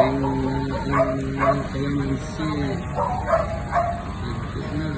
yung kalamansi. Ito na.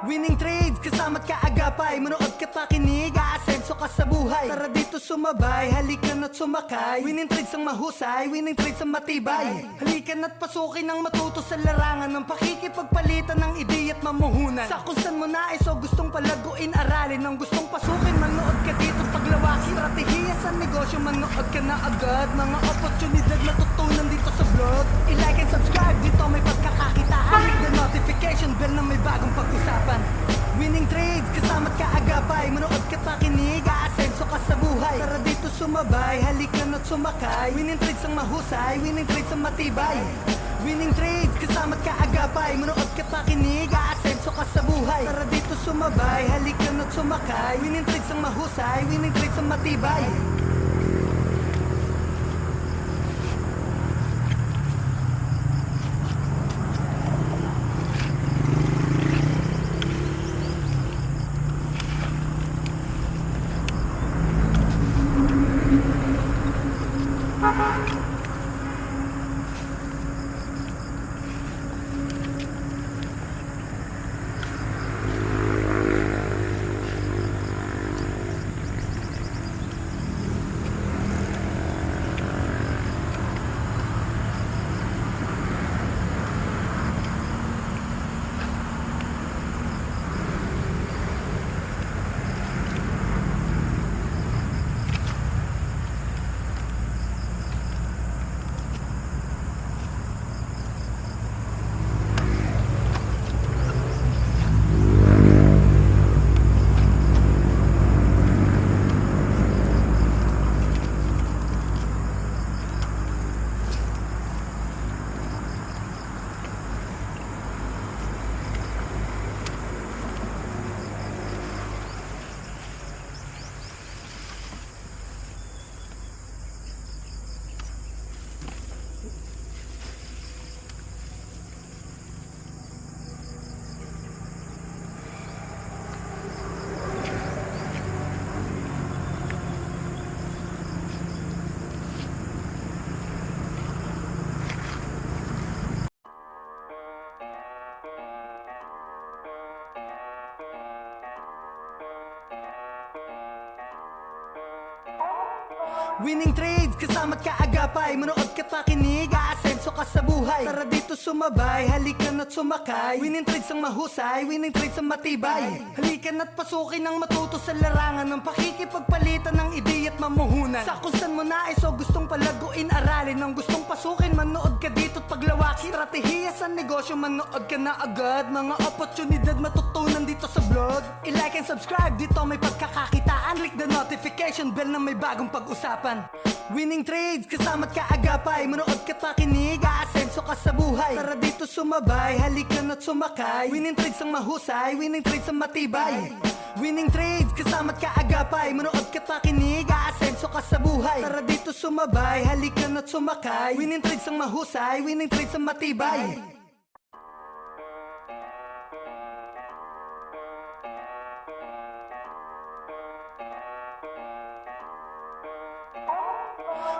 Winning trades, kasama't kaagapay. Manood ka't pakinig, aasenso ka sa buhay. Tara dito sumabay, halika na't sumakay. Winning trades ang mahusay, winning trades ang matibay. Halika na't pasukin ang matuto sa larangan ng pakikipagpalitan ng ideya at mamuhunan. Sa kung saan mo nais o gustong palaguin, aralin ang gustong pasukin. Manood ka dito paglawakin, strategiya sa negosyo. Manood ka na agad, mga oportunidad na tutunan dito sa vlog. I-like and subscribe, dito may pagkakakitaan. Click the notification bell na may bagong pag-usapan. Winning trades, kasama't kaagapay. Manood ka't pakinig, aasenso ka sa buhay. Tara dito sumabay, halika na't sumakay. Winning trades ang mahusay, winning trades ang matibay. Winning trades, kasama't kaagapay. Manood ka't pakinig, aasenso ka sa buhay. Tara dito sumabay, halika na't sumakay. Winning trades ang mahusay, winning trades ang matibay. Winning trades, kasama't kaagapay. Manood ka't pakinig, aasenso ka sa buhay. Tara dito sumabay, halika na't sumakay. Winning trades ang mahusay, winning trades ang matibay. Halika na't pasukin ang matuto sa larangan ng pakikipagpalitan ng ideya at mamuhunan. Sa kung saan mo nais o gustong palaguin, aralin ang gustong pasukin. Manood ka dito't paglawakin, strategiya sa negosyo. Manood ka na agad, mga oportunidad matutunan dito sa vlog. I-like and subscribe, dito may pagkakakitaan. Click the notification bell na may bagong pag-usapan. Winning trades, kasama't kaagapay. Manood ka't pakinig, aasenso ka sa buhay. Tara dito sumabay, halika na't sumakay. Winning trades ang mahusay, winning trades ang matibay. Winning trades, kasama't kaagapay. Manood ka't pakinig, aasenso ka sa buhay. Tara dito sumabay, halika na't sumakay. Winning trades ang mahusay, winning trades ang matibay.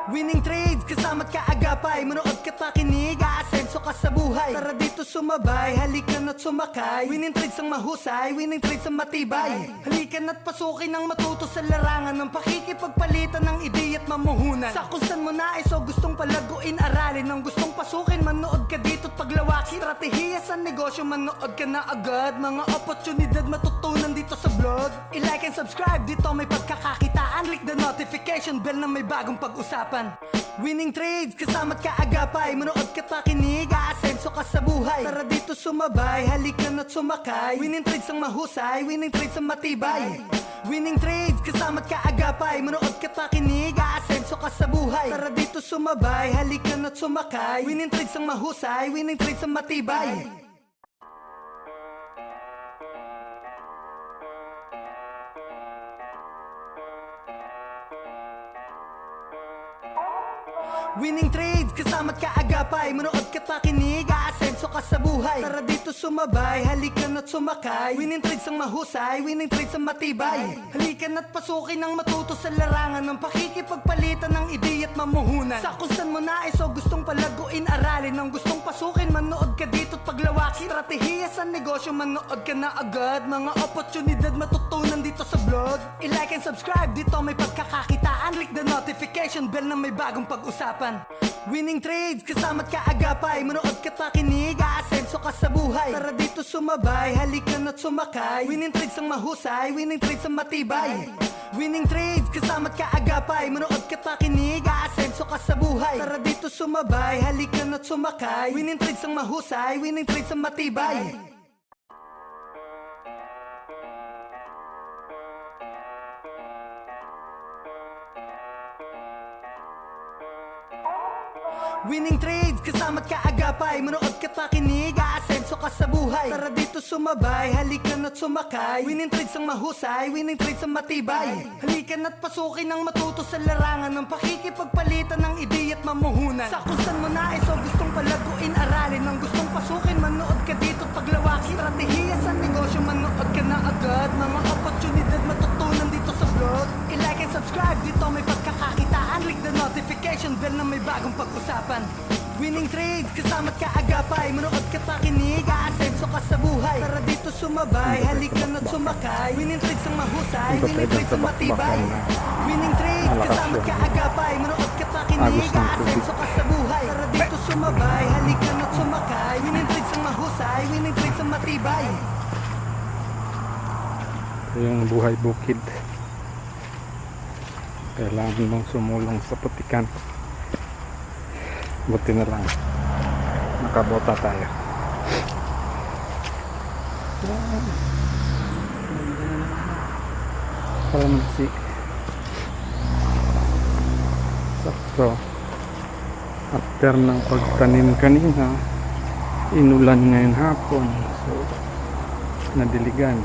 Winning trades, kasama't kaagapay. Manood ka't pakinig, aasenso ka sa buhay. Tara dito sumabay, halika na't sumakay. Winning trades ang mahusay, winning trades ang matibay. Halika na't pasukin ang matuto sa larangan ng pakikipagpalitan ng ideya at mamuhunan. Sa kung saan mo nais o gustong palaguin, aralin ang gustong pasukin. Manood ka dito't paglawakin, strategiya sa negosyo. Manood ka na agad, mga oportunidad matutunan dito sa vlog. I-like and subscribe, dito may pagkakakitaan. Click the notification bell na may bagong pag-usapan. Winning trades, kasama't kaagapay. Manood ka't pakinig, aasenso ka sa buhay. Tara dito sumabay, halika na't sumakay. Winning trades ang mahusay, winning trades ang matibay. Winning trades, kasama't kaagapay. Manood ka't pakinig, aasenso ka sa buhay. Tara dito sumabay, halika na't sumakay. Winning trades ang mahusay, winning trades ang matibay. Winning trades, kasama't kaagapay. Manood ka't pakinig, aasenso aasenso ka sa buhay. Tara dito sumabay, halika na't sumakay. Winning trades ang mahusay, winning trades ang matibay. Halika na't pasukin ang matuto sa larangan ng pakikipagpalitan ng ideya at mamuhunan. Sa kung saan mo nais o gustong palaguin, aralin ang gustong pasukin, manood ka dito't paglawakin. Stratehiya sa negosyo, manood ka na agad. Mga oportunidad matutunan dito sa vlog. I-like and subscribe, dito may pagkakakitaan. Click the notification bell na may bagong pag-usapan. Winning trades, kasama't kaagapay. Manood ka pakinig, aasenso ka sa buhay. Tara dito sumabay, halika na't sumakay. Winning trades ang mahusay, winning trades ang matibay. Winning trades, kasama't kaagapay. Manood ka pakinig, aasenso ka sa buhay. Tara dito sumabay, halika na't sumakay. Winning trades ang mahusay, winning trades ang matibay. Winning trades, kasama't kaagapay. Manood ka pakinig, aasenso ka sa buhay. Tara dito sumabay, halika na't sumakay. Winning trades ang mahusay, winning trades ang matibay. Halika na't pasukin ang matuto sa larangan ng pakikipagpalitan ng ideya at mamuhunan. Sa kung saan mo nais o gustong palaguin, aralin ang gustong pasukin, manood ka dito't paglawakin. Stratehiya sa negosyo, manood ka na agad. Mga oportunidad matutunan dito sa vlog. I-like and subscribe, dito may pagkakakitaan. Click the notification bell na may bagong pag-usapan. Winning trades, kasama't kaagapay. Manood ka pakinig, aasenso ka sa buhay. Tara dito sumabay, halika na't sumakay. Winning trades ang mahusay, winning trades ang matibay. Winning trades, kasama't kaagapay. Manood ka pakinig, aasenso ka sa buhay. Tara dito sumabay, halika na't sumakay. Winning trades ang mahusay, winning trades ang matibay. Ito yung buhay bukid. Kailangan mong sumulong sa putikan. Buti na lang nakabota tayo. Kalamansi. Sakto. After ng pagtanim kanina, inulan ngayon hapon. So, nadiligan.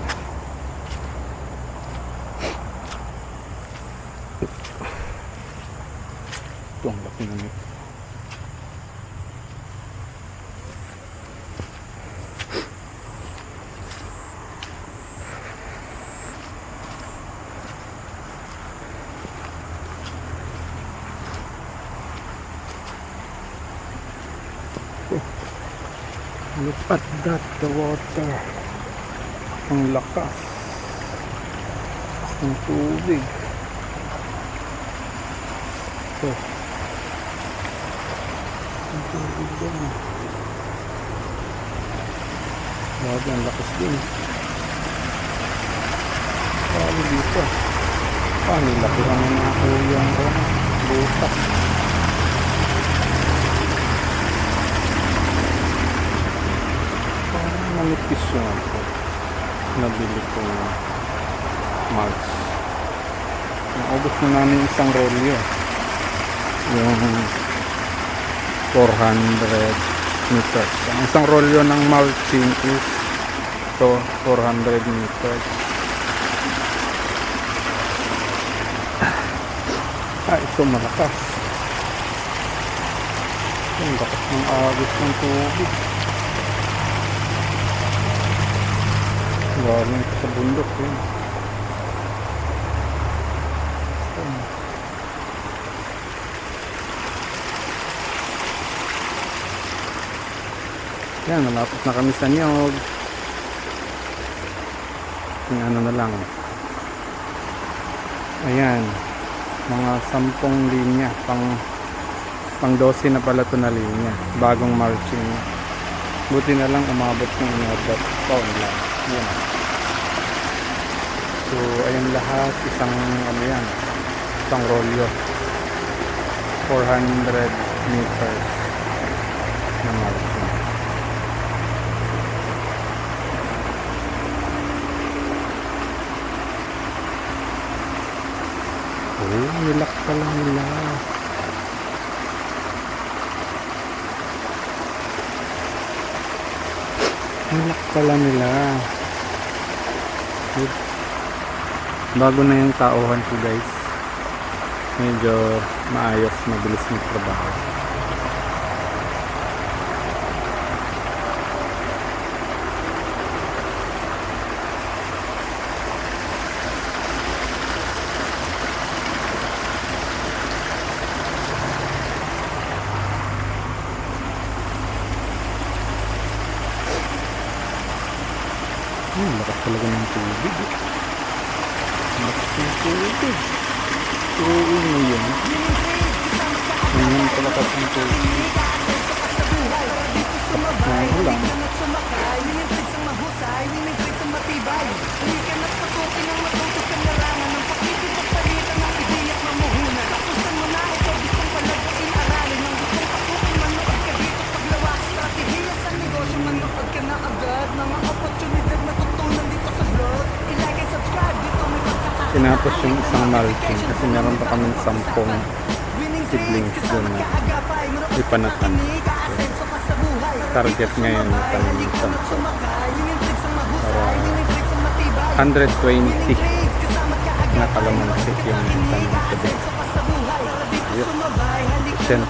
Ito ang laki ng ito. Look at that, the water. Ang lakas ng tubig. So, ang tubig doon. Grabe, ang lakas din. Grabe dito. Paano laki lang mga kuyang ko. Butas. Manipis yung ako. Nabili ko mulch. Naubos na namin isang rolyo. Yung 400 meters. Ang isang rolyo ng mulching is to 400 meters. Ito malakas. Ang lakas ng agos ng tubig. Galing sa bundok yun. Yan, malapit na kami sa Nyog. Yung ano na lang. Ayan, mga 10 linya, pang 12 na pala ito na linya, bagong marching. Buti na lang umabot ng inabot pa lang. Yan. So ayan lahat, isang ano yan, isang rolyo, 400 meters na marching. Nilak pala nila. Nilak pala nila. Bago na yung tauhan ko guys. Medyo maayos, mabilis ng trabaho. Lakas talaga ng tubig. Lakas ng tubig. Turuin mo yun. Ganyan kalakas ng tubig. Ang ulang. Tinapos yung isang mulching kasi meron pa kami 10 seedlings doon na ipanatan. Target ngayon kami 10 para 120 na kalamansi yung tanim ko doon. Ayun.